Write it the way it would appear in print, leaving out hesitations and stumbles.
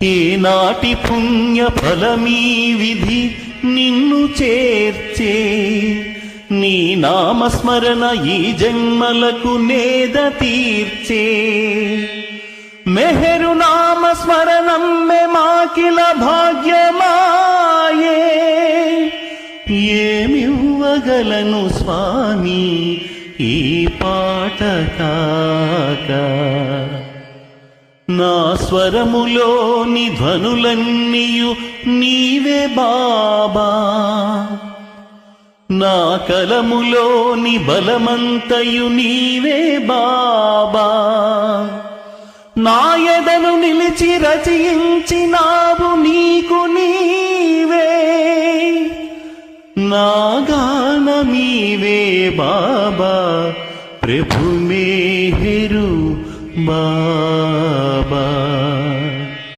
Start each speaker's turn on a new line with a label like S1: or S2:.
S1: ఏనాటి పుణ్య ఫలమీ విధి నిన్ను చేర్చే, నీ నామస్మరణ ఈ జన్మలకు నేద తీర్చే. మెహరు నామస్మరణం మే మాకిల భాగ్యమాయే, ఏమివ్వగలను స్వామి ఈ పాట కాక. నా స్వరములోని ధ్వనులన్నీయు నీవే బాబా, నా కలములోని బలమంతయు నీవే బాబా. నా ఎదను నిలిచి రచయించినావు నీకు నీవే, నా గానమీవే బాబా. ప్రభు మేహరు బాబా.